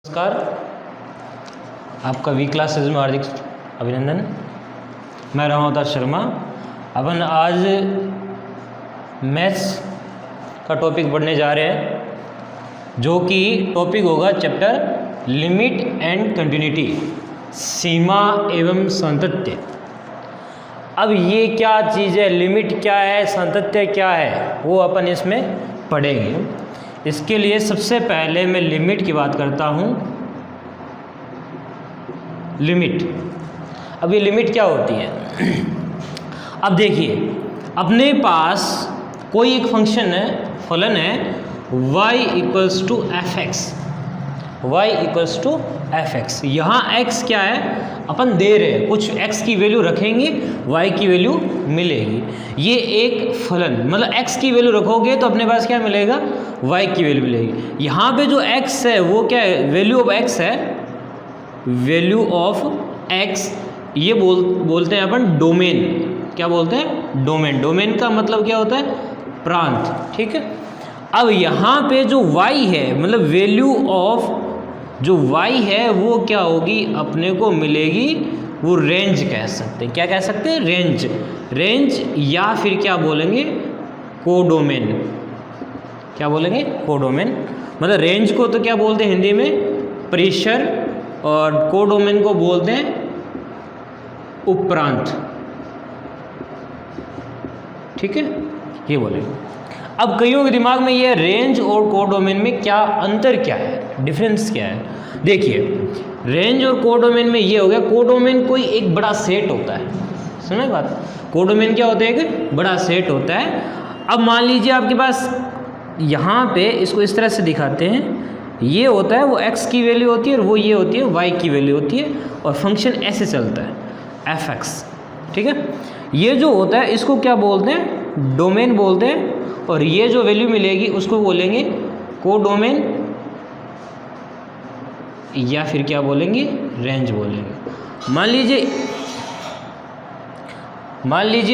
नमस्कार, आपका we classes में हार्दिक अभिनंदन। मैं रामावतार शर्मा। अपन आज मैथ्स का टॉपिक पढ़ने जा रहे हैं, जो कि टॉपिक होगा चैप्टर लिमिट एंड कंटिन्यूटी, सीमा एवं सातत्य। अब ये क्या चीज़ है, लिमिट क्या है, सातत्य क्या है, वो अपन इसमें पढ़ेंगे। इसके लिए सबसे पहले मैं लिमिट की बात करता हूँ। लिमिट, अब ये लिमिट क्या होती है? अब देखिए, अपने पास कोई एक फंक्शन है, फलन है y equals to f x. Y equals to f x. यहाँ x क्या है, अपन दे रहे हैं, कुछ x की वैल्यू रखेंगे, y की वैल्यू मिलेगी। ये एक फलन, मतलब x की वैल्यू रखोगे तो अपने पास क्या मिलेगा, y की वैल्यू मिलेगी। यहाँ पे जो x है वो क्या है, वैल्यू ऑफ x है, वैल्यू ऑफ x। ये बोलते हैं अपन डोमेन। क्या बोलते हैं? डोमेन। डोमेन का मतलब क्या होता है? प्रांत। ठीक है। अब यहाँ पे जो y है, मतलब वैल्यू ऑफ जो y है वो क्या होगी, अपने को मिलेगी, वो रेंज कह सकते हैं। क्या कह सकते हैं? रेंज। रेंज या फिर क्या बोलेंगे, कोडोमेन। क्या बोलेंगे? कोडोमेन। मतलब रेंज को तो क्या बोलते हैं हिंदी में? परिसर। और कोडोमेन को बोलते हैं उपप्रांत। ठीक है, ये बोलेंगे। अब कईयों के दिमाग में ये रेंज और कोडोमेन में क्या अंतर, क्या है, डिफरेंस क्या है? देखिए, रेंज और कोडोमेन में ये हो गया, कोडोमेन कोई एक बड़ा सेट होता है। समझ बात? कोडोमेन क्या होता है? एक बड़ा सेट होता है। अब मान लीजिए आपके पास यहाँ पे, इसको इस तरह से दिखाते हैं, ये होता है वो x की वैल्यू होती है और वो ये होती है y की वैल्यू होती है, और फंक्शन ऐसे चलता है एफ एक्स। ठीक है। ये जो होता है इसको क्या बोलते हैं? डोमेन बोलते हैं। और ये जो वैल्यू मिलेगी उसको बोलेंगे कोडोमेन, या फिर क्या बोलेंगे, रेंज बोलेंगे। मान लीजिए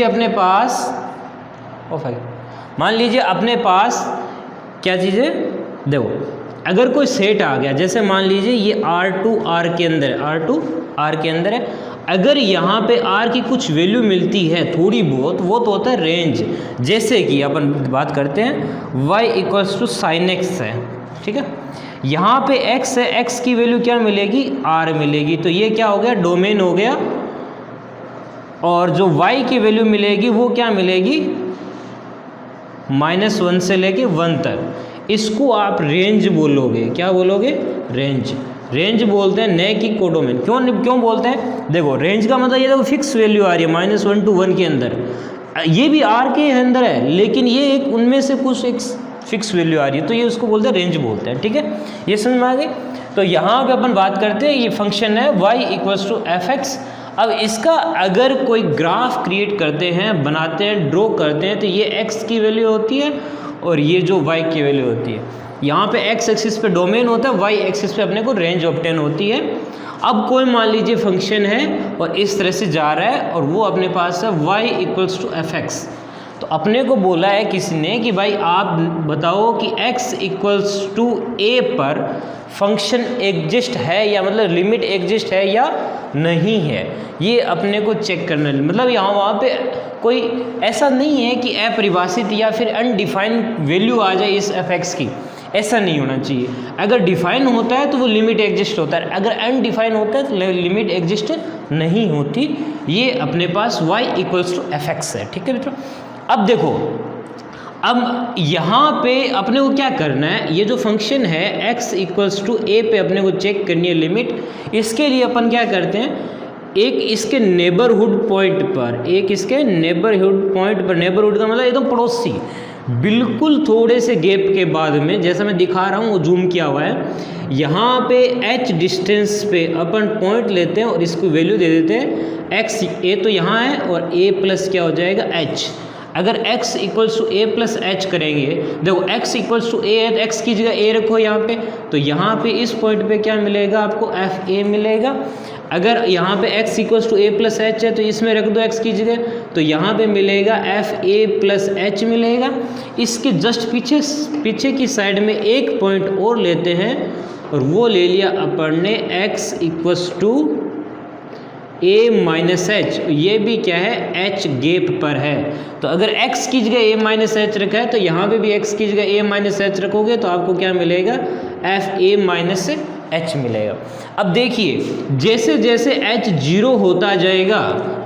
अपने पास अपने पास क्या चीज़ है, देखो, अगर कोई सेट आ गया, जैसे मान लीजिए ये R2 R के अंदर है, R2 R के अंदर है। अगर यहाँ पे R की कुछ वैल्यू मिलती है थोड़ी बहुत, वो तो होता है रेंज। जैसे कि अपन बात करते हैं y equals to sine x है। ठीक है। यहाँ पे x है, x की वैल्यू क्या मिलेगी, R मिलेगी। तो ये क्या हो गया, डोमेन हो गया। और जो y की वैल्यू मिलेगी वो क्या मिलेगी, -1 से लेके 1 तक। इसको आप रेंज बोलोगे। क्या बोलोगे? रेंज। रेंज बोलते हैं, न कि कोडोमेन। क्यों बोलते हैं? देखो, रेंज का मतलब ये देखो फिक्स वैल्यू आ रही है -1 to 1 के अंदर। ये भी R के अंदर है, लेकिन ये एक उनमें से कुछ एक फिक्स वैल्यू आ रही है, तो ये उसको बोलते हैं रेंज बोलते हैं। ठीक है, ये समझ में आ गई। तो यहाँ पे अपन बात करते हैं, ये फंक्शन है y equals to f x. अब इसका अगर कोई ग्राफ क्रिएट करते हैं, बनाते हैं, ड्रॉ करते हैं, तो ये x की वैल्यू होती है और ये जो y की वैल्यू होती है। यहाँ पे x एक्सिस पे डोमेन होता है, y एक्सिस पे अपने को रेंज ऑब्टेन होती है। अब कोई मान लीजिए फंक्शन है और इस तरह से जा रहा है, और वो अपने पास है y equals to f x. तो अपने को बोला है किसी ने कि भाई आप बताओ कि x इक्वल्स टू a पर फंक्शन एग्जिस्ट है, या मतलब लिमिट एग्जिस्ट है या नहीं है, ये अपने को चेक करना है। मतलब यहाँ वहाँ पे कोई ऐसा नहीं है कि अपरिभाषित या फिर अनडिफाइंड वैल्यू आ जाए इस एफ एक्स की, ऐसा नहीं होना चाहिए। अगर डिफाइन होता है तो वो लिमिट एग्जिस्ट होता है, अगर अनडिफाइन होता है तो लिमिट एग्जिस्ट नहीं होती। ये अपने पास y equals to f x है। ठीक है मित्रों। अब देखो, अब यहाँ पे अपने को क्या करना है, ये जो फंक्शन है x इक्वल्स टू a पे अपने को चेक करनी है लिमिट। इसके लिए अपन क्या करते हैं, एक इसके नेबरहुड पॉइंट पर, एक इसके नेबरहुड पॉइंट पर, नेबरहुड का मतलब एकदम पड़ोसी, बिल्कुल थोड़े से गैप के बाद में, जैसा मैं दिखा रहा हूँ वो जूम किया हुआ है, यहाँ पे h डिस्टेंस पे अपन पॉइंट लेते हैं और इसको वैल्यू दे देते हैं x। a तो यहाँ है और a प्लस क्या हो जाएगा, h। अगर x equals to a plus h करेंगे, देखो x इक्वल्स टू a है तो x की जगह a रखो यहाँ पे, तो यहाँ पे इस पॉइंट पे क्या मिलेगा आपको, एफ a मिलेगा। अगर यहाँ पे x equals to a plus h है तो इसमें रख दो x की जगह, तो यहाँ पे मिलेगा एफ a प्लस एच मिलेगा। इसके जस्ट पीछे की साइड में एक पॉइंट और लेते हैं और वो ले लिया अपन ने x equals to a minus h, ये भी क्या है h गैप पर है। तो अगर x की जगह a माइनस एच रखा है तो यहाँ पे भी x की जगह a माइनस एच रखोगे तो आपको क्या मिलेगा, एफ ए माइनस एच मिलेगा। अब देखिए जैसे जैसे h जीरो होता जाएगा,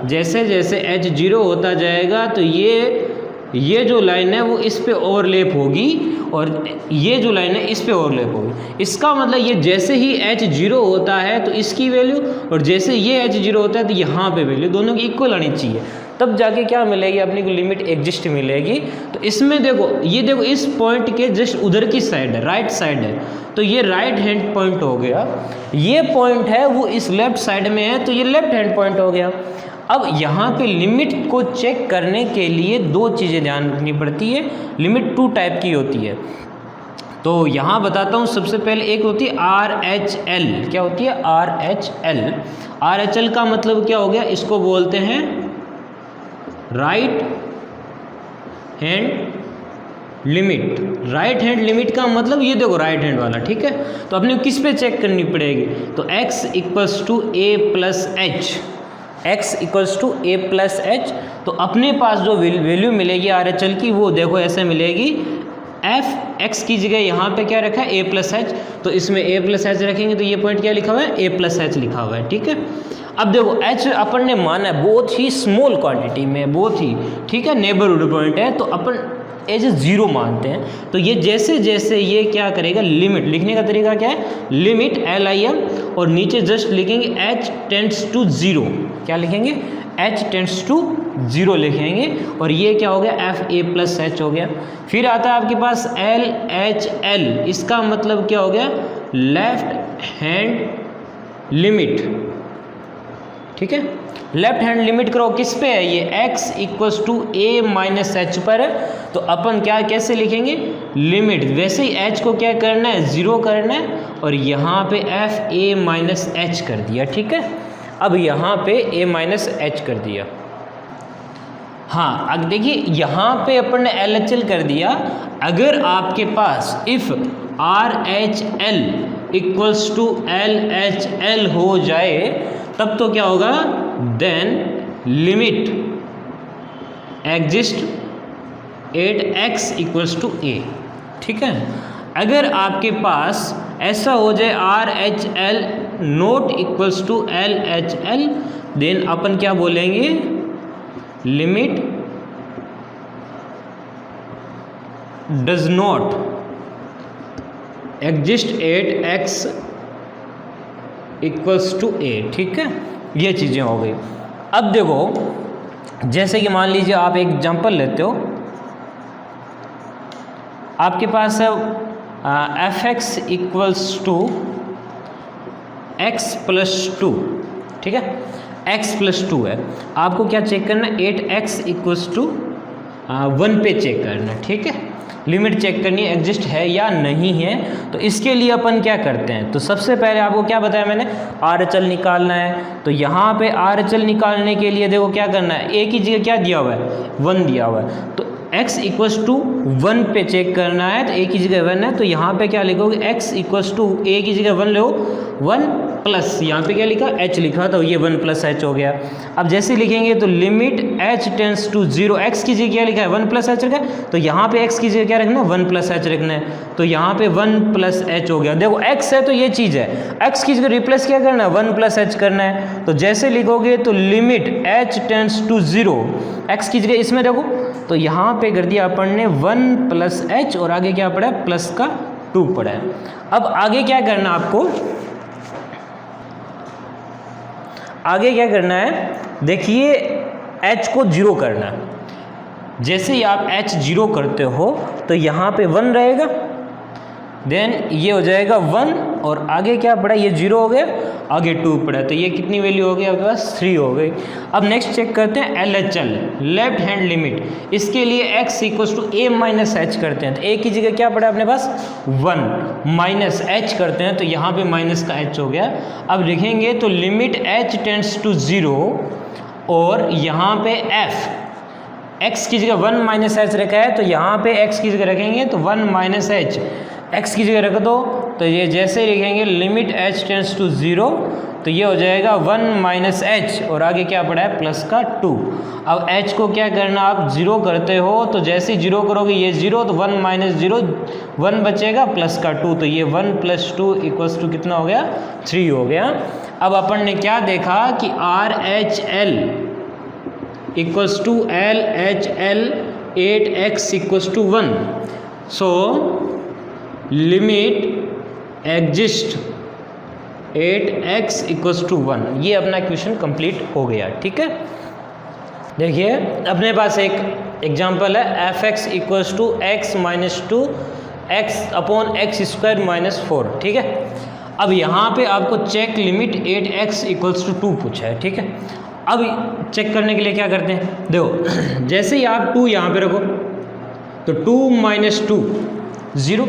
जैसे जैसे h जीरो होता जाएगा तो ये जो लाइन है वो इस पे ओवरलैप होगी और ये जो लाइन है इस पे ओवरलैप होगी। इसका मतलब ये जैसे ही h जीरो होता है तो इसकी वैल्यू और जैसे ये h जीरो होता है तो यहाँ पे वैल्यू दोनों की इक्वल आनी चाहिए, तब जाके क्या मिलेगी अपने को, लिमिट एग्जिस्ट मिलेगी। तो इसमें देखो ये देखो इस पॉइंट के जस्ट उधर की साइड है, राइट साइड है, तो ये राइट हैंड पॉइंट हो गया। ये पॉइंट है वो इस लेफ्ट साइड में है तो ये लेफ्ट हैंड पॉइंट हो गया। अब यहाँ पे लिमिट को चेक करने के लिए दो चीज़ें ध्यान रखनी पड़ती है। लिमिट टू टाइप की होती है, तो यहाँ बताता हूँ। सबसे पहले एक होती है RHL। क्या होती है? RHL। RHL का मतलब क्या हो गया, इसको बोलते हैं right hand limit. Right hand limit का मतलब ये देखो राइट हैंड वाला, ठीक है। तो अपने किस पे चेक करनी पड़ेगी, तो x equals to a plus h, x equals to a plus h. तो अपने पास जो वैल्यू मिलेगी RHL की वो देखो ऐसे मिलेगी, f x की जगह यहाँ पे क्या रखा है a प्लस एच, तो इसमें a प्लस एच रखेंगे तो ये पॉइंट क्या लिखा हुआ है, a प्लस एच लिखा हुआ है, ठीक है। अब देखो h अपन ने माना है बहुत ही स्मॉल क्वांटिटी में, बहुत ही, ठीक है, नेबरहुड पॉइंट है, तो अपन एज जीरो मानते हैं। तो ये जैसे जैसे ये क्या करेगा, लिमिट लिखने का तरीका क्या है, लिमिट LIM और नीचे जस्ट लिखेंगे h टेंड्स टू जीरो। क्या लिखेंगे, h टेंड्स टू जीरो लिखेंगे और ये क्या हो गया, एफ ए प्लस एच हो गया। फिर आता है आपके पास LHL, इसका मतलब क्या हो गया, लेफ्ट हैंड लिमिट, ठीक है। लेफ्ट हैंड लिमिट करो किस पे है, ये x equals to a minus h पर है, तो अपन क्या कैसे लिखेंगे, लिमिट, वैसे ही h को क्या करना है, जीरो करना है और यहाँ पे एफ ए माइनस एच कर दिया, ठीक है। अब यहाँ पे a माइनस एच कर दिया। हाँ अब देखिए यहाँ पे अपन ने LHL कर दिया। अगर आपके पास if RHL equals to LHL हो जाए तब तो क्या होगा, then limit exist at x equals to a, ठीक है। अगर आपके पास ऐसा हो जाए RHL not equals to LHL, then अपन क्या बोलेंगे, limit does not exist at x equals to a, ठीक है। ये चीज़ें हो गई। अब देखो जैसे कि मान लीजिए आप एक एग्जांपल लेते हो, आपके पास है fx equals to x plus two, ठीक है, x प्लस टू है। आपको क्या चेक करना है, 8x इक्वल्स टू 1 पे चेक करना है, ठीक है। लिमिट चेक करनी है एग्जिस्ट है या नहीं है। तो इसके लिए अपन क्या करते हैं, तो सबसे पहले आपको क्या बताया मैंने, RHL निकालना है। तो यहाँ पे RHL निकालने के लिए देखो क्या करना है, a की जगह क्या दिया हुआ है, 1 दिया हुआ है, तो x इक्वल्स टू 1 पे चेक करना है, तो a की जगह 1 है, तो यहाँ पे क्या लिखोगे, x इक्वल्स टू a की जगह 1 लो, 1 प्लस यहाँ पे क्या लिखा, h लिखा, तो ये 1 प्लस h हो गया। अब जैसे लिखेंगे तो limit h tends to zero, x की जगह क्या लिखा है, 1 प्लस h रखा है, तो यहाँ पे x की जगह क्या रखना है, 1 प्लस h रखना है, तो यहाँ पे 1 प्लस h हो गया। देखो x है तो ये चीज़ है, x की जगह रिप्लेस क्या करना है, 1 प्लस h करना है। तो जैसे लिखोगे तो limit h tends to zero, x की जगह इसमें देखो, तो यहाँ पे कर दिया अपन ने 1 प्लस h और आगे क्या पड़ा है, प्लस का 2 पड़ा है। अब आगे क्या करना आपको, आगे क्या करना है, देखिए h को जीरो करना है। जैसे ही आप h जीरो करते हो तो यहाँ पे 1 रहेगा, देन ये हो जाएगा 1 और आगे क्या पड़ा, ये 0 हो गया, आगे 2 पड़ा, तो ये कितनी वैल्यू हो गई आपके पास, 3 हो गई। अब नेक्स्ट चेक करते हैं LHL, लेफ्ट हैंड लिमिट। इसके लिए x equals to a minus h करते हैं, तो a की जगह क्या पड़ा अपने पास, 1 माइनस h करते हैं, तो यहाँ पे माइनस का h हो गया। अब लिखेंगे तो लिमिट h टेंड्स टू 0 और यहाँ पे f, x की जगह 1 माइनस एच रखा है, तो यहाँ पे x की जगह रखेंगे तो 1 माइनस एच, x की जगह रख दो तो ये जैसे लिखेंगे लिमिट h टेंड्स टू 0, तो ये हो जाएगा 1 माइनस एच और आगे क्या पड़ा है प्लस का 2। अब h को क्या करना, आप 0 करते हो तो जैसे ही 0 करोगे ये 0, तो 1 माइनस 0 1 बचेगा प्लस का 2, तो ये 1 प्लस 2 इक्वल्स टू कितना हो गया 3 हो गया। अब अपन ने क्या देखा कि R H L equals to L H L 8x equals to 1, so limit exist 8x equals to 1, ये अपना क्वेश्चन कंप्लीट हो गया। ठीक है, देखिए अपने पास एक एग्जांपल है f(x) equals to x minus 2 x upon x square minus 4। ठीक है, अब यहाँ पे आपको check limit 8x equals to 2 पूछा है। ठीक है, अब चेक करने के लिए क्या करते हैं, देखो जैसे ही आप 2 यहाँ पे रखो तो 2 माइनस 2 0,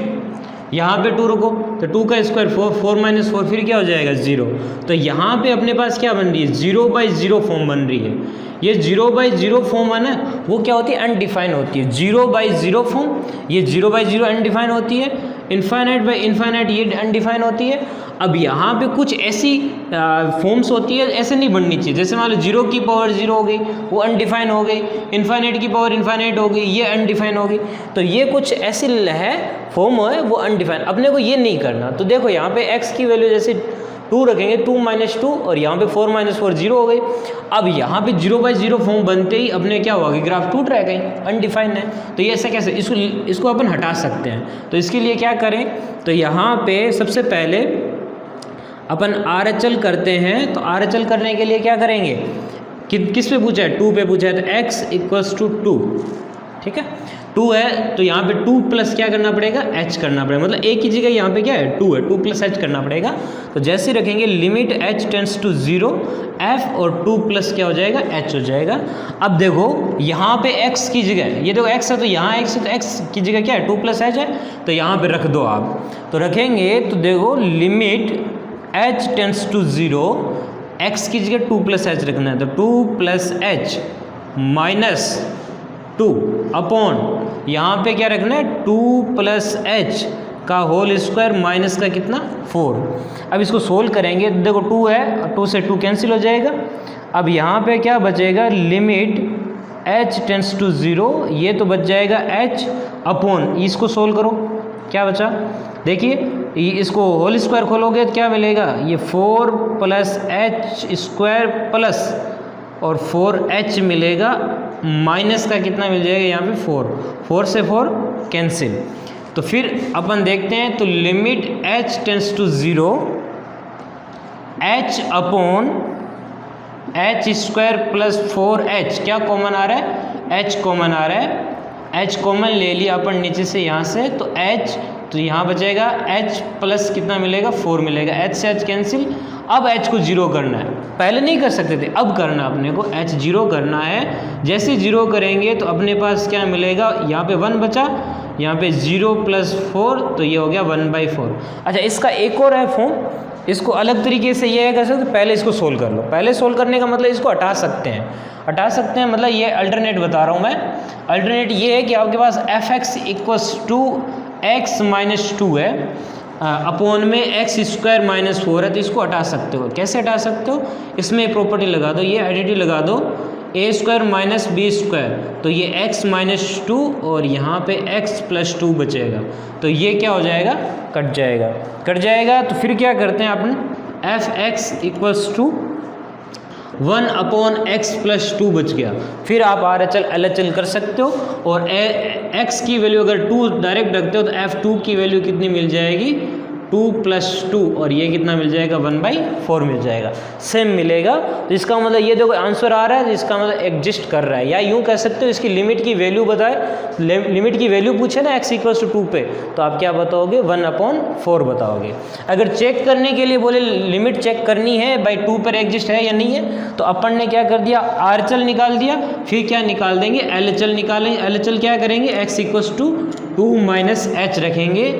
यहाँ पे 2 रखो तो 2 का स्क्वायर 4, 4 माइनस 4 फिर क्या हो जाएगा 0। तो यहाँ पे अपने पास क्या बन रही है 0/0 फॉर्म बन रही है। ये 0/0 फॉर्म है ना, वो क्या होती है अनडिफाइन होती है। 0/0 फॉर्म, ये 0/0 अनडिफाइन होती है। इन्फाइनाइट बाई इन्फाइनाइट ये अनडिफाइन होती है। अब यहाँ पे कुछ ऐसी फॉर्म्स होती है, ऐसे नहीं बननी चाहिए। जैसे मान लो 0 की पावर 0 हो गई, वो अनडिफाइन हो गई। इन्फाइनाइट की पावर इन्फाइनाइट हो गई, ये अनडिफाइन हो गई। तो ये कुछ ऐसी है फॉर्म है वो अनडिफाइन, अपने को ये नहीं करना। तो देखो यहाँ पे x की वैल्यू जैसे 2 रखेंगे 2 माइनस 2 और यहाँ पे 4 माइनस 4 0 हो गई। अब यहाँ पे 0/0 फॉर्म बनते ही अपने क्या हुआ कि ग्राफ टूट रहा है, कहीं अनडिफाइन है। तो ये ऐसे कैसे, इसको अपन हटा सकते हैं। तो इसके लिए क्या करें, तो यहाँ पे सबसे पहले अपन RHL करते हैं। तो RHL करने के लिए क्या करेंगे कि किस पे पूछा है 2 पे पूछा है, तो x इक्वल्स टू 2। ठीक है, 2 है तो यहाँ पे 2 प्लस क्या करना पड़ेगा h करना पड़ेगा, मतलब एक ही जगह यहाँ पे क्या है 2 है, 2 प्लस h करना पड़ेगा। तो जैसे रखेंगे limit h tends to 0 f और 2 प्लस क्या हो जाएगा h हो जाएगा। अब देखो यहाँ पे x की जगह, ये देखो x है तो यहाँ x है, तो x की जगह क्या है 2 प्लस h है, तो यहाँ पे रख दो आप। तो रखेंगे तो देखो limit h tends to 0, x की जगह 2 प्लस h रखना है, तो 2 प्लस h माइनस 2 अपॉन यहाँ पे क्या रखना है 2 प्लस h का होल स्क्वायर माइनस का कितना 4। अब इसको सोल्व करेंगे तो देखो 2 है और 2 से 2 कैंसिल हो जाएगा। अब यहाँ पे क्या बचेगा लिमिट h टेंड्स टू 0, ये तो बच जाएगा h अपॉन, इसको सोल्व करो क्या बचा, देखिए इसको होल स्क्वायर खोलोगे तो क्या मिलेगा, ये 4 प्लस h स्क्वायर प्लस और 4h मिलेगा, माइनस का कितना मिल जाएगा यहाँ पे 4, 4 से 4 कैंसिल। तो फिर अपन देखते हैं तो limit h tends to 0, h upon h square plus 4h क्या कॉमन आ रहा है, h कॉमन आ रहा है, h कॉमन ले लिया अपन नीचे से यहाँ से, तो h तो यहाँ बचेगा h प्लस कितना मिलेगा 4 मिलेगा, h से h कैंसिल। अब h को 0 करना है, पहले नहीं कर सकते थे, अब करना अपने को h 0 करना है। जैसे 0 करेंगे तो अपने पास क्या मिलेगा, यहाँ पे 1 बचा, यहाँ पे 0 प्लस 4 तो ये हो गया 1/4। अच्छा इसका एक और है फॉर्म, इसको अलग तरीके से ये है कर सकते, पहले इसको सोल्व कर लो। पहले सोल्व करने का मतलब इसको हटा सकते हैं, हटा सकते हैं मतलब ये अल्टरनेट बता रहा हूँ मैं। अल्टरनेट ये है कि आपके पास f(x) equals to x minus 2 है, अपॉन में x स्क्वायर माइनस 4 है, तो इसको हटा सकते हो। कैसे हटा सकते हो, इसमें प्रॉपर्टी लगा दो, ये आइडेंटिटी लगा दो, a square minus b square, तो ये x माइनस 2 और यहाँ पे x प्लस 2 बचेगा, तो ये क्या हो जाएगा कट जाएगा, कट जाएगा। तो फिर क्या करते हैं अपन f(x) equals to 1 upon x plus 2 बच गया। फिर आप RHL LHL कर सकते हो और x की वैल्यू अगर 2 डायरेक्ट रखते हो तो f2 की वैल्यू कितनी मिल जाएगी 2 प्लस 2 और ये कितना मिल जाएगा 1/4 मिल जाएगा, सेम मिलेगा। तो इसका मतलब ये देखो आंसर आ रहा है, तो इसका मतलब एग्जिस्ट कर रहा है, या यूँ कह सकते हो इसकी लिमिट की वैल्यू बताए, लिमिट की वैल्यू पूछे ना x इक्वल्स टू 2 पे, तो आप क्या बताओगे 1/4 बताओगे। अगर चेक करने के लिए बोले लिमिट चेक करनी है बाई 2 पर एग्जिस्ट है या नहीं है, तो अपन ने क्या कर दिया RHL निकाल दिया, फिर क्या निकाल देंगे LHL निकालेंगे। LHL क्या करेंगे x equals to 2 minus h रखेंगे,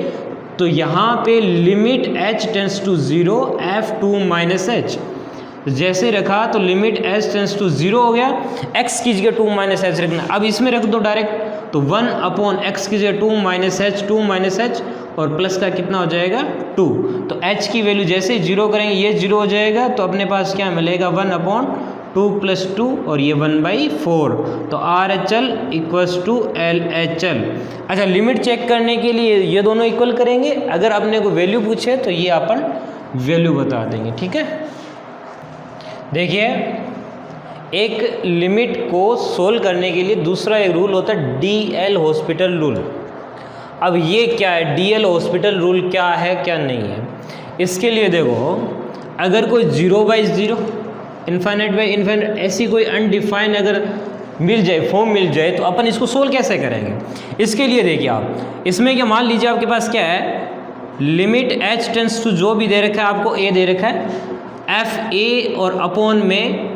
तो यहाँ पे limit h tends to 0 f2 minus h, जैसे रखा तो लिमिट h टेंड्स टू 0 हो गया, x की जगह 2 माइनस h रखना। अब इसमें रख दो डायरेक्ट, तो 1 अपॉन x की जगह 2 माइनस h, 2 माइनस h और प्लस का कितना हो जाएगा 2। तो h की वैल्यू जैसे ही 0 करेंगे ये 0 हो जाएगा, तो अपने पास क्या मिलेगा 1/2 + 2 और ये 1/4। तो RHL = LHL। अच्छा, लिमिट चेक करने के लिए ये दोनों इक्वल करेंगे, अगर अपने को वैल्यू पूछे तो ये अपन वैल्यू बता देंगे। ठीक है, देखिए एक लिमिट को सोल्व करने के लिए दूसरा एक रूल होता है DL हॉस्पिटल रूल। अब ये क्या है, DL हॉस्पिटल रूल क्या है क्या नहीं है, इसके लिए देखो अगर कोई 0/0 इन्फाइनाइट बाई इन्फाइनाइट ऐसी कोई अनडिफाइन अगर मिल जाए, फॉर्म मिल जाए, तो अपन इसको सोल्व कैसे करेंगे। इसके लिए देखिए आप इसमें क्या मान लीजिए आपके पास क्या है, लिमिट h टेंस टू जो भी दे रखा है आपको a दे रखा है, FA और अपॉन में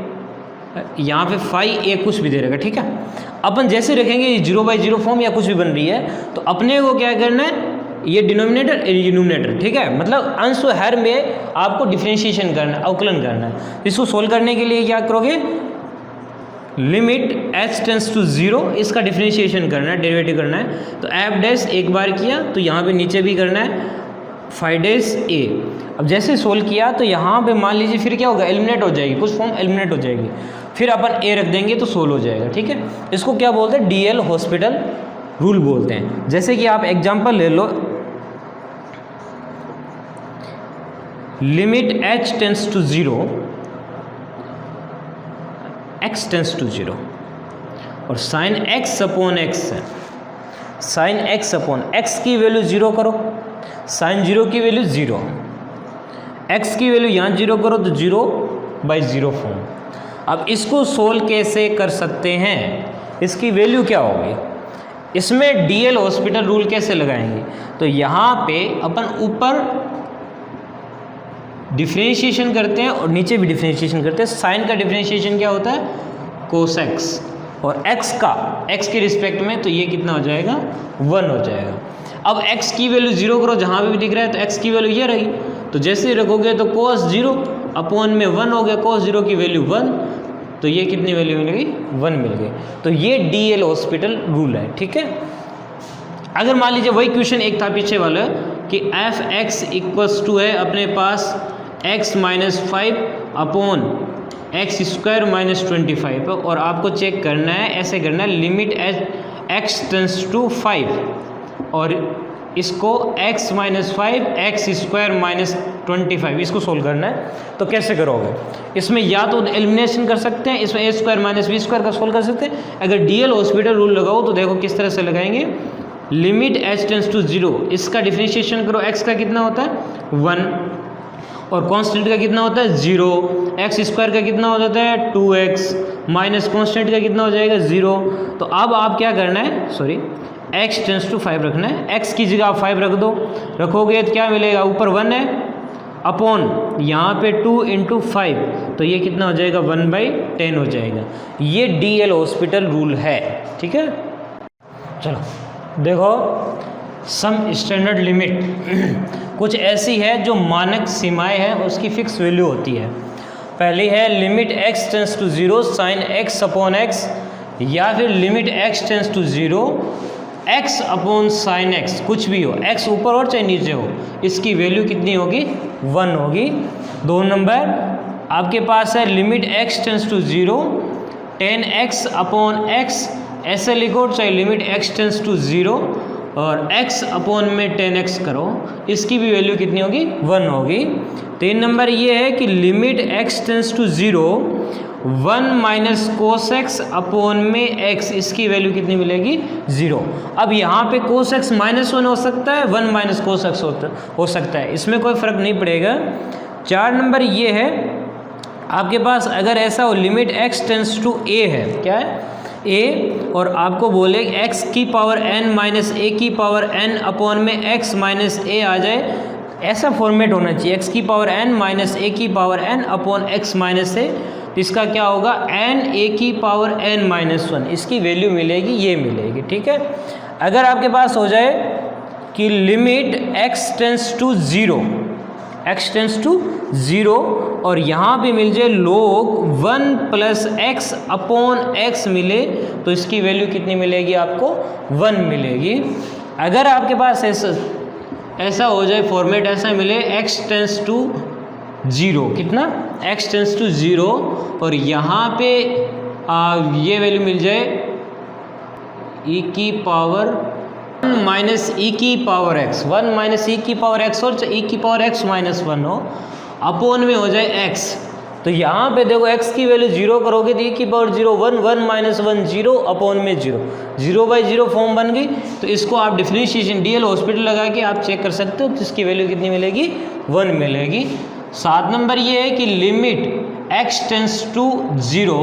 यहाँ पे फाई a कुछ भी दे रखा है। ठीक है, अपन जैसे रखेंगे ये 0/0 फॉर्म या कुछ भी बन रही है, तो अपने को क्या करना है, ये डिनोमिनेटर ये न्यूमरेटर। ठीक है, मतलब अंश और हर में आपको डिफरेंशिएशन करना है, अवकलन करना है। इसको सोल्व करने के लिए क्या करोगे, लिमिट h टेंस टू 0 इसका डिफरेंशिएशन करना है, डेरिवेटिव करना है। तो f' एक बार किया तो यहाँ पे नीचे भी करना है φ'(a). अब जैसे सोल्व किया तो यहाँ पे मान लीजिए फिर क्या होगा, एलिमिनेट हो जाएगी, कुछ फॉर्म एलिमिनेट हो जाएगी, फिर अपन a रख देंगे तो सोल्व हो जाएगा। ठीक है, इसको क्या बोलते हैं, DL हॉस्पिटल रूल बोलते हैं। जैसे कि आप एग्जांपल ले लो, limit h tends to 0 x tends to 0 और साइन x/x है, साइन x/x की वैल्यू 0 करो, साइन 0 की वैल्यू 0, x की वैल्यू यहाँ 0 करो तो 0/0 फॉर्म। अब इसको सोल्व कैसे कर सकते हैं, इसकी वैल्यू क्या होगी, इसमें DL हॉस्पिटल रूल कैसे लगाएंगे, तो यहाँ पे अपन ऊपर डिफरेंशिएशन करते हैं और नीचे भी डिफरेंशिएशन करते हैं। साइन का डिफरेंशिएशन क्या होता है, कोस x, और x के रिस्पेक्ट में, तो ये कितना हो जाएगा 1 हो जाएगा। अब x की वैल्यू 0 करो, जहाँ पे भी दिख रहा है तो x की वैल्यू ये रही, तो जैसे रखोगे तो cos 0 अपॉन में 1 हो गया, cos 0 की वैल्यू 1, तो ये कितनी वैल्यू मिल गई 1 मिल गई। तो ये DL हॉस्पिटल रूल है। ठीक है, अगर मान लीजिए वही क्वेश्चन एक था पीछे वाला कि f(x) = है अपने पास x - 5 अपॉन x² - 25, और आपको चेक करना है, ऐसे करना है, लिमिट x टेंस टू 5 और इसको x - 5 x² - 25 इसको सोल्व करना है। तो कैसे करोगे, इसमें या तो एलिमिनेशन कर सकते हैं, इसमें a² - b² का सोल्व कर सकते हैं। अगर DL हॉस्पिटल रूल लगाओ तो देखो किस तरह से लगाएंगे, लिमिट h टेंस टू 0 इसका डिफरेंशिएशन करो, x का कितना होता है 1 और कांस्टेंट का कितना होता है 0, x² का कितना हो जाता है 2x माइनस कांस्टेंट का कितना हो जाएगा 0। तो अब आप क्या करना है, सॉरी x टेंस टू 5 रखना है, x की जगह आप 5 रख दो, रखोगे तो क्या मिलेगा, ऊपर 1 है अपॉन यहाँ पे 2 × 5, तो ये कितना हो जाएगा 1/10 हो जाएगा। ये DL हॉस्पिटल रूल है। ठीक है, चलो देखो, सम स्टैंडर्ड लिमिट कुछ ऐसी है जो मानक सीमाएं हैं, उसकी फिक्स वैल्यू होती है। पहली है limit x tends to 0 sine x/x, या फिर limit x tends to 0 x/sin x, कुछ भी हो, x ऊपर और चाहे नीचे हो, इसकी वैल्यू कितनी होगी 1 होगी। 2 नंबर आपके पास है limit x tends to 0 10x/x, ऐसे लिखो, चाहे लिमिट x टेंस टू 0 और x/में 10x करो, इसकी भी वैल्यू कितनी होगी 1 होगी। 3 नंबर ये है कि limit x tends to 0 1 - cos x upon में x, इसकी वैल्यू कितनी मिलेगी 0। अब यहाँ पे cos x -1 हो सकता है, 1 - cos x हो सकता है, इसमें कोई फ़र्क नहीं पड़ेगा। 4 नंबर ये है आपके पास, अगर ऐसा हो limit x tends to a है, क्या है a, और आपको बोले x की पावर n माइनस a की पावर n अपॉन में x माइनस a आ जाए, ऐसा फॉर्मेट होना चाहिए, x की पावर n माइनस a की power n upon x minus a, तो इसका क्या होगा n a की पावर n माइनस 1, इसकी वैल्यू मिलेगी, ये मिलेगी। ठीक है, अगर आपके पास हो जाए कि limit x tends to 0, x tends to 0 और यहाँ पे मिल जाए log 1 + x अपॉन x मिले, तो इसकी वैल्यू कितनी मिलेगी आपको 1 मिलेगी। अगर आपके पास ऐसा हो जाए, फॉर्मेट ऐसा मिले x टेंस टू 0, कितना x टेंस टू 0, और यहाँ पे ये वैल्यू मिल जाए e की पावर 1 माइनस ई की पावर x, 1 माइनस ई की पावर x और e की पावर x माइनस 1 हो, अपोन में हो जाए x। तो यहाँ पे देखो x की वैल्यू 0 करोगे तो e की पावर 0, 1, 1 माइनस 1 0, अपोन में 0, 0/0 फॉर्म बन गई। तो इसको आप डिफरेंशिएशन DL हॉस्पिटल लगा के आप चेक कर सकते हो, तो इसकी वैल्यू कितनी मिलेगी, 1 मिलेगी। 7 नंबर ये है कि लिमिट x टेंस टू 0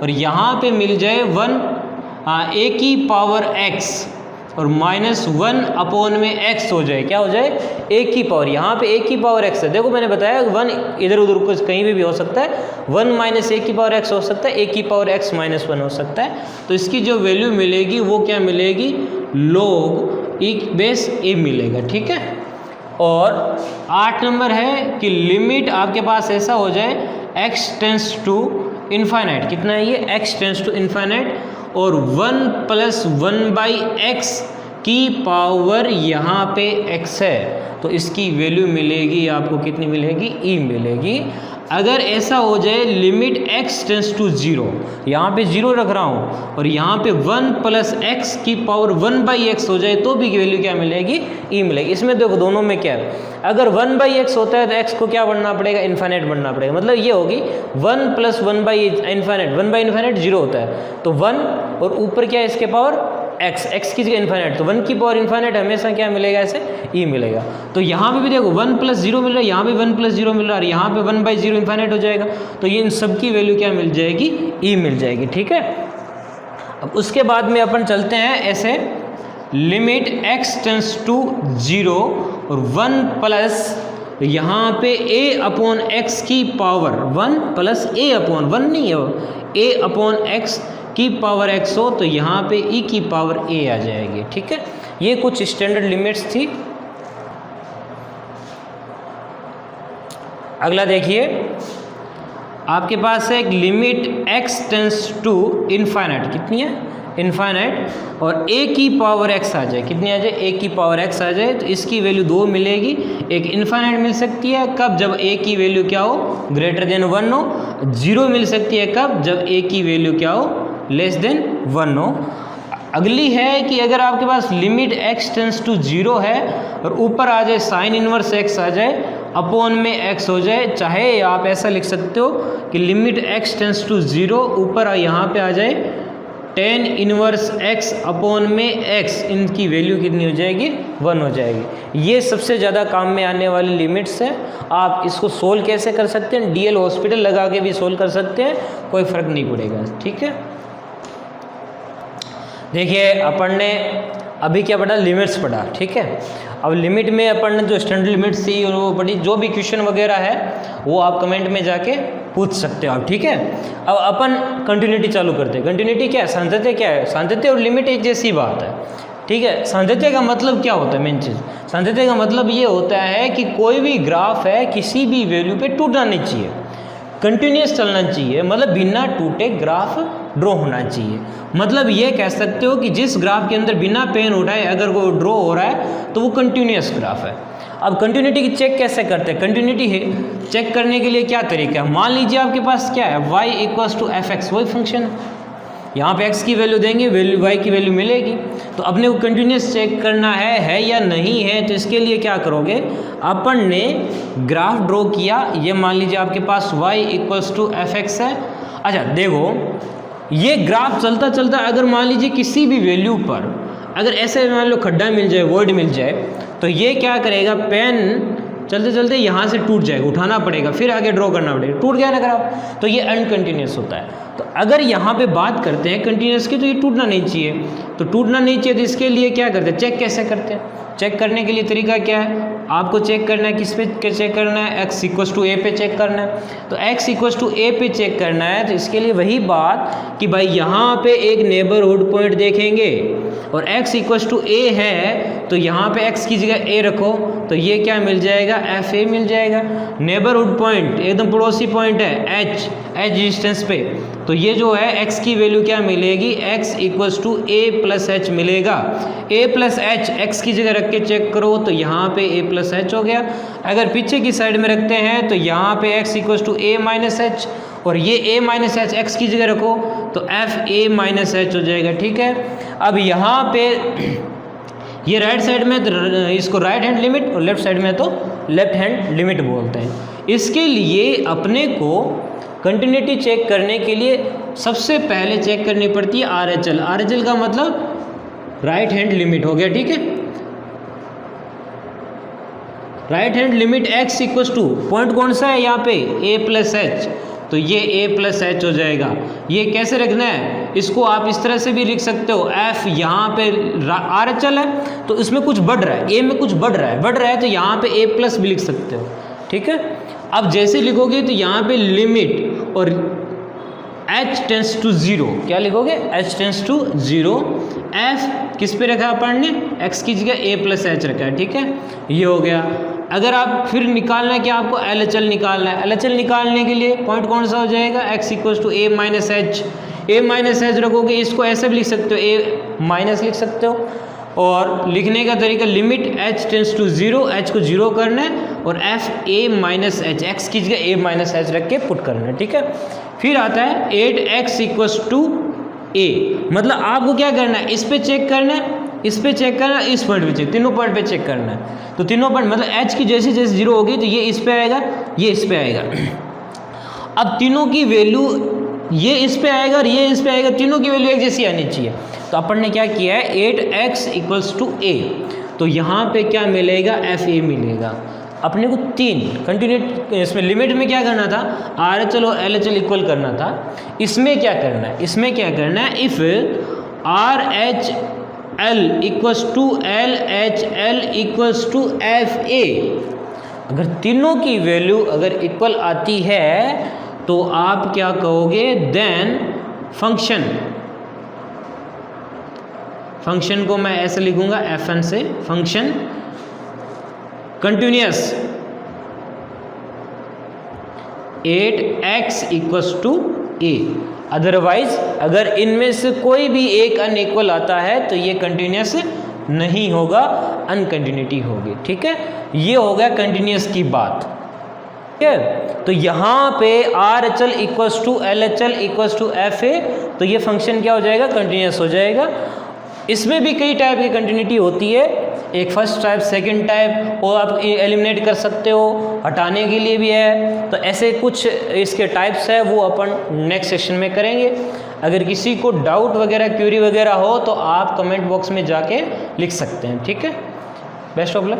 और यहाँ पे मिल जाए 1 a की पावर x और माइनस 1 अपोन में x हो जाए, क्या हो जाए, a की पावर, यहाँ पे a की पावर x है। देखो मैंने बताया 1 इधर उधर कुछ कहीं भी हो सकता है, 1 माइनस a की पावर x हो सकता है, a की पावर x माइनस 1 हो सकता है। तो इसकी जो वैल्यू मिलेगी वो क्या मिलेगी, log e बेस a मिलेगा, ठीक है। और 8 नंबर है कि लिमिट आपके पास ऐसा हो जाए x टेंस टू इनफाइनाइट, कितना है ये, x टेंस टू इनफाइनाइट, और 1 प्लस 1/x की पावर यहाँ पे x है, तो इसकी वैल्यू मिलेगी आपको, कितनी मिलेगी, e मिलेगी। अगर ऐसा हो जाए लिमिट x टेंस टू 0, यहाँ पे 0 रख रहा हूँ और यहाँ पे 1 प्लस x की पावर 1/x हो जाए तो भी वैल्यू क्या मिलेगी, e मिलेगी। इसमें देखो दोनों में क्या है, अगर 1/x होता है तो x को क्या बढ़ना पड़ेगा, इन्फाइनाइट बढ़ना पड़ेगा, मतलब ये होगी 1 प्लस 1/इन्फाइनाइट, 1/इन्फाइनाइट 0 होता है, तो 1 और ऊपर क्या है इसके पावर x की जगह इन्फाइनाइट, तो 1 की पावर इन्फाइनाइट हमेशा क्या मिलेगा, ऐसे e मिलेगा। तो यहाँ पे भी देखो 1 प्लस 0 मिल रहा है, यहाँ पे 1 प्लस 0 मिल रहा है, यहाँ पे 1/0 इन्फाइनाइट हो जाएगा, तो ये इन सब की वैल्यू क्या मिल जाएगी, e मिल जाएगी, ठीक है। अब उसके बाद में अपन चलते हैं ऐसे, लिमिट x टेंस टू 0 और 1 प्लस यहाँ पे a अपॉन x की पावर 1 प्लस a अपॉन 1 नहीं है, a अपॉन x की पावर x हो, तो यहाँ पे e की पावर a आ जाएगी, ठीक है। ये कुछ स्टैंडर्ड लिमिट्स थी। अगला देखिए, आपके पास है एक limit x tends to infinite, कितनी है, इनफाइनाइट, और a की पावर x आ जाए, कितनी आ जाए, a की पावर x आ जाए, तो इसकी वैल्यू 2 मिलेगी। एक इनफाइनाइट मिल सकती है कब, जब a की वैल्यू क्या हो, ग्रेटर देन 1 हो। 0 मिल सकती है कब, जब a की वैल्यू क्या हो, लेस देन 1 हो। अगली है कि अगर आपके पास लिमिट x टेंस टू 0 है और ऊपर आ जाए साइन इनवर्स x आ जाए, अपॉन में x हो जाए, चाहे आप ऐसा लिख सकते हो कि लिमिट x टेंस टू 0, ऊपर यहाँ पे आ जाए tan इनवर्स x अपॉन में x, इनकी वैल्यू कितनी हो जाएगी, 1 हो जाएगी। ये सबसे ज़्यादा काम में आने वाली लिमिट्स है। आप इसको सोल्व कैसे कर सकते हैं, DL हॉस्पिटल लगा के भी सोल्व कर सकते हैं, कोई फ़र्क नहीं पड़ेगा, ठीक है। देखिए अपन ने अभी क्या पढ़ा, लिमिट्स पढ़ा, ठीक है। अब लिमिट में अपन ने जो स्टैंडर्ड लिमिट्स थी वो पढ़ी, जो भी क्वेश्चन वगैरह है वो आप कमेंट में जाके पूछ सकते हो आप, ठीक है। अब अपन कंटिन्यूटी चालू करते हैं। कंटिन्यूटी क्या है, सातत्य क्या है, सातत्य और लिमिट एक जैसी बात है, ठीक है। सातत्य का मतलब क्या होता है, मेन चीज़, सातत्य का मतलब ये होता है कि कोई भी ग्राफ है किसी भी वैल्यू पे टूटना नहीं चाहिए, कंटिन्यूस चलना चाहिए, मतलब बिना टूटे ग्राफ ड्रॉ होना चाहिए। मतलब ये कह सकते हो कि जिस ग्राफ के अंदर बिना पेन उठाए अगर वो ड्रॉ हो रहा है तो वो कंटिन्यूस ग्राफ है। अब कंटिन्यूटी की चेक कैसे करते हैं, कंटिन्यूटी है चेक करने के लिए क्या तरीका है, मान लीजिए आपके पास क्या है, y इक्वल्स टू fx, वही फंक्शन है, यहाँ पे x की वैल्यू देंगे, वैल्यू y की वैल्यू मिलेगी। तो अपने को कंटिन्यूस चेक करना है या नहीं है, तो इसके लिए क्या करोगे, अपन ने ग्राफ ड्रॉ किया, ये मान लीजिए आपके पास y इक्वल्स टू fx है। अच्छा देखो, ये ग्राफ चलता चलता अगर मान लीजिए किसी भी वैल्यू पर अगर ऐसे मान लो खड्डा मिल जाए, वॉइड मिल जाए, तो ये क्या करेगा, पेन चलते चलते यहाँ से टूट जाएगा, उठाना पड़ेगा, फिर आगे ड्रॉ करना पड़ेगा, टूट गया ना ग्राफ, तो ये अनकंटिन्यूस होता है। तो अगर यहाँ पे बात करते हैं कंटिन्यूस की, तो ये टूटना नहीं चाहिए, तो टूटना नहीं चाहिए, तो इसके लिए क्या करते हैं, चेक कैसे करते हैं, चेक करने के लिए तरीका क्या है, आपको चेक करना है, किस पे चेक करना है, x इक्वल्स टू a पे चेक करना है। तो x इक्वल्स टू a पे चेक करना है, तो इसके लिए वही बात कि भाई यहाँ पे एक नेबरहुड पॉइंट देखेंगे और x इक्वल्स टू a है, तो यहाँ पे x की जगह a रखो, तो ये क्या मिल जाएगा, fa मिल जाएगा। नेबरहुड पॉइंट एकदम पड़ोसी पॉइंट है h डिस्टेंस पे, तो ये जो है x की वैल्यू क्या मिलेगी, x equals to a plus h मिलेगा। a प्लस एच x की जगह रख के चेक करो तो यहाँ पे a प्लस एच हो गया। अगर पीछे की साइड में रखते हैं तो यहाँ पे x equals to a minus h, और ये a माइनस एच x की जगह रखो तो f a माइनस एच हो जाएगा। ठीक है, अब यहाँ पे ये राइट साइड में तो इसको राइट हैंड लिमिट और लेफ्ट साइड में तो लेफ्ट हैंड लिमिट बोलते हैं। इसके लिए अपने को कंटिन्यूटी चेक करने के लिए सबसे पहले चेक करनी पड़ती है RHL। RHL का मतलब राइट हैंड लिमिट हो गया। ठीक है, right hand limit x equals two point कौन सा है यहाँ पे, a प्लस एच, तो ये a प्लस एच हो जाएगा। ये कैसे रखना है, इसको आप इस तरह से भी लिख सकते हो, f यहाँ पे RHL है तो इसमें कुछ बढ़ रहा है, a में कुछ बढ़ रहा है तो यहाँ पे a प्लस भी लिख सकते हो। ठीक है, अब जैसे लिखोगे तो यहाँ पे लिमिट और h टेंस टू 0, क्या लिखोगे, h टेंस टू 0, f किस पे रखा है अपन ने, x की जगह a प्लस एच रखा है। ठीक है, ये हो गया। अगर आप फिर निकालना है कि आपको LHL निकालना है, LHL निकालने के लिए पॉइंट कौन सा हो जाएगा, x equals to a minus h. a minus h रखोगे, इसको ऐसे भी लिख सकते हो, a माइनस लिख सकते हो, और लिखने का तरीका limit h tends to 0, h को 0 करना है और f a minus h, x की जगह a माइनस एच रख के पुट करना है। ठीक है, फिर आता है 8x इक्वल्स टू a, मतलब आपको क्या करना है, इस पे चेक करना है, इस पे चेक करना है, इस पॉइंट पे चेक, तीनों पॉइंट पे चेक करना है। तो तीनों पॉइंट मतलब h की जैसे जैसे 0 होगी तो ये इस पे आएगा, ये इस पे आएगा। अब तीनों की वैल्यू, ये इस पे आएगा और ये इस पे आएगा, तीनों की वैल्यू एक जैसी आनी चाहिए। तो अपन ने क्या किया है, 8x इक्वल्स टू a, तो यहाँ पे क्या मिलेगा, fa मिलेगा। अपने को 3 कंटिन्यूट, इसमें लिमिट में क्या करना था, RHL और LHL इक्वल करना था। इसमें क्या करना है, इसमें क्या करना है, if RHL equals to LHL equals to FA, अगर तीनों की वैल्यू अगर इक्वल आती है तो आप क्या कहोगे, देन फंक्शन को मैं ऐसे लिखूंगा fn से, function continuous 8x equals to a। Otherwise अगर इनमें से कोई भी एक अनइक्वल आता है तो ये कंटिन्यूअस नहीं होगा, अनकंटिन्यूटी होगी। ठीक है, ये हो गया कंटिन्यूअस की बात। ठीक है, तो यहाँ पे RHL equals to LHL equals to FA, तो ये फंक्शन क्या हो जाएगा, कंटिन्यूअस हो जाएगा। इसमें भी कई टाइप की कंटिन्यूटी होती है, एक फर्स्ट टाइप, सेकंड टाइप, और आप एलिमिनेट कर सकते हो, हटाने के लिए भी है। तो ऐसे कुछ इसके टाइप्स है, वो अपन नेक्स्ट सेशन में करेंगे। अगर किसी को डाउट वगैरह, क्यूरी वगैरह हो तो आप कमेंट बॉक्स में जाके लिख सकते हैं। ठीक है, बेस्ट ऑफ लक।